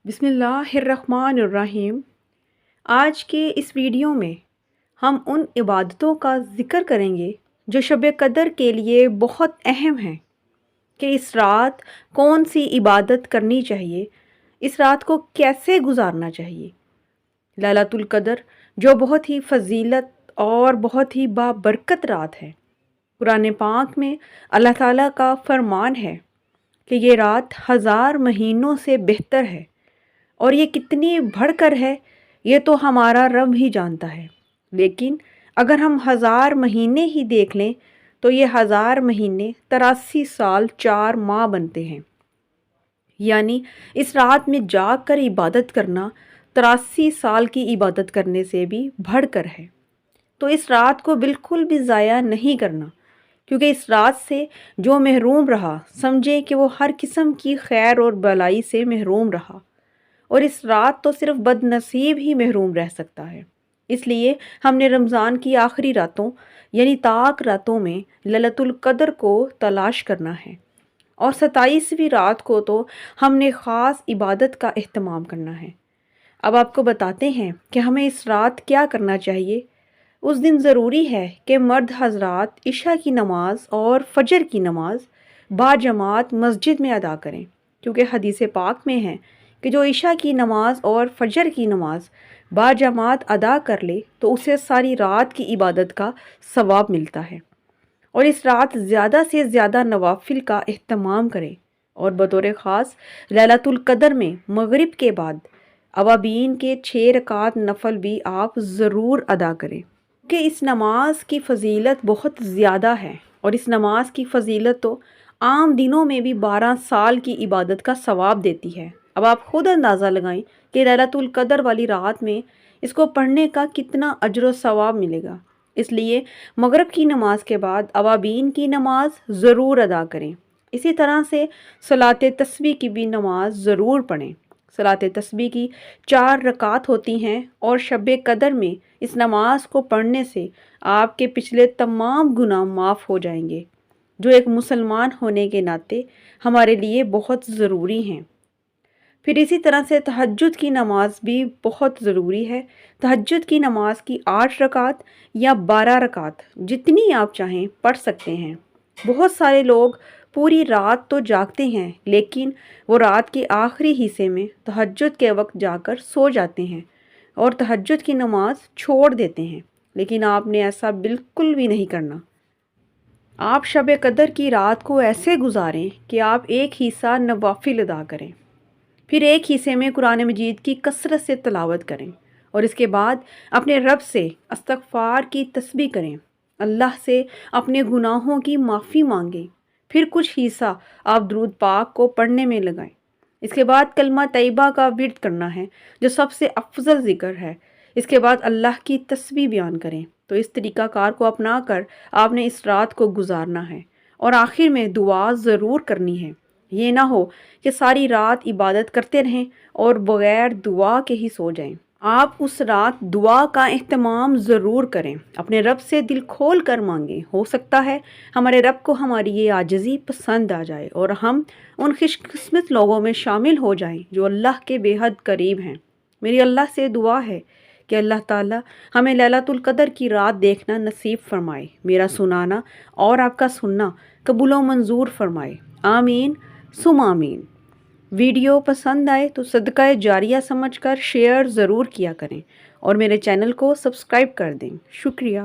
بسم اللہ الرحمن الرحیم۔ آج کے اس ویڈیو میں ہم ان عبادتوں کا ذکر کریں گے جو شب قدر کے لیے بہت اہم ہیں کہ اس رات کون سی عبادت کرنی چاہیے، اس رات کو کیسے گزارنا چاہیے۔ لیلۃ القدر جو بہت ہی فضیلت اور بہت ہی بابرکت رات ہے۔ قرآن پاک میں اللہ تعالیٰ کا فرمان ہے کہ یہ رات 1000 مہینوں سے بہتر ہے، اور یہ کتنی بڑھ کر ہے یہ تو ہمارا رب ہی جانتا ہے، لیکن اگر ہم 1000 مہینے ہی دیکھ لیں تو یہ 1000 مہینے 83 سال 4 ماہ بنتے ہیں۔ یعنی اس رات میں جاگ کر عبادت کرنا 83 سال کی عبادت کرنے سے بھی بڑھ کر ہے۔ تو اس رات کو بالکل بھی ضائع نہیں کرنا، کیونکہ اس رات سے جو محروم رہا سمجھے کہ وہ ہر قسم کی خیر اور بلائی سے محروم رہا، اور اس رات تو صرف بد نصیب ہی محروم رہ سکتا ہے۔ اس لیے ہم نے رمضان کی آخری راتوں یعنی طاق راتوں میں لیلۃ القدر کو تلاش کرنا ہے، اور 27ویں رات کو تو ہم نے خاص عبادت کا اہتمام کرنا ہے۔ اب آپ کو بتاتے ہیں کہ ہمیں اس رات کیا کرنا چاہیے۔ اس دن ضروری ہے کہ مرد حضرات عشاء کی نماز اور فجر کی نماز باجماعت مسجد میں ادا کریں، کیونکہ حدیث پاک میں ہے کہ جو عشاء کی نماز اور فجر کی نماز باجماعت ادا کر لے تو اسے ساری رات کی عبادت کا ثواب ملتا ہے، اور اس رات زیادہ سے زیادہ نوافل کا اہتمام کریں، اور بطور خاص لیلۃ القدر میں مغرب کے بعد اوابین کے 6 رکعات نفل بھی آپ ضرور ادا کریں، کہ اس نماز کی فضیلت بہت زیادہ ہے، اور اس نماز کی فضیلت تو عام دنوں میں بھی 12 سال کی عبادت کا ثواب دیتی ہے۔ اب آپ خود اندازہ لگائیں کہ لیلۃ القدر والی رات میں اس کو پڑھنے کا کتنا اجر و ثواب ملے گا۔ اس لیے مغرب کی نماز کے بعد اوابین کی نماز ضرور ادا کریں۔ اسی طرح سے صلاۃ تسبیح کی بھی نماز ضرور پڑھیں۔ صلاۃ تسبیح کی 4 رکعات ہوتی ہیں، اور شب قدر میں اس نماز کو پڑھنے سے آپ کے پچھلے تمام گناہ معاف ہو جائیں گے، جو ایک مسلمان ہونے کے ناطے ہمارے لیے بہت ضروری ہیں۔ پھر اسی طرح سے تہجد کی نماز بھی بہت ضروری ہے۔ تہجد کی نماز کی 8 رکعت یا 12 رکعت جتنی آپ چاہیں پڑھ سکتے ہیں۔ بہت سارے لوگ پوری رات تو جاگتے ہیں، لیکن وہ رات کے آخری حصے میں تہجد کے وقت جا کر سو جاتے ہیں اور تہجد کی نماز چھوڑ دیتے ہیں، لیکن آپ نے ایسا بالکل بھی نہیں کرنا۔ آپ شب قدر کی رات کو ایسے گزاریں کہ آپ ایک حصہ نوافل ادا کریں، پھر ایک حصے میں قرآن مجید کی کثرت سے تلاوت کریں، اور اس کے بعد اپنے رب سے استغفار کی تسبیح کریں، اللہ سے اپنے گناہوں کی معافی مانگیں، پھر کچھ حصہ آپ درود پاک کو پڑھنے میں لگائیں۔ اس کے بعد کلمہ طیبہ کا ورد کرنا ہے، جو سب سے افضل ذکر ہے۔ اس کے بعد اللہ کی تسبیح بیان کریں۔ تو اس طریقہ کار کو اپنا کر آپ نے اس رات کو گزارنا ہے، اور آخر میں دعا ضرور کرنی ہے۔ یہ نہ ہو کہ ساری رات عبادت کرتے رہیں اور بغیر دعا کے ہی سو جائیں۔ آپ اس رات دعا کا اہتمام ضرور کریں، اپنے رب سے دل کھول کر مانگیں۔ ہو سکتا ہے ہمارے رب کو ہماری یہ عاجزی پسند آ جائے، اور ہم ان خوش قسمت لوگوں میں شامل ہو جائیں جو اللہ کے بے حد قریب ہیں۔ میری اللہ سے دعا ہے کہ اللہ تعالیٰ ہمیں لیلۃ القدر کی رات دیکھنا نصیب فرمائے، میرا سنانا اور آپ کا سننا قبول و منظور فرمائے، آمین ثم آمین۔ ویڈیو پسند آئے تو صدقہ جاریہ سمجھ کر شیئر ضرور کیا کریں، اور میرے چینل کو سبسکرائب کر دیں۔ شکریہ۔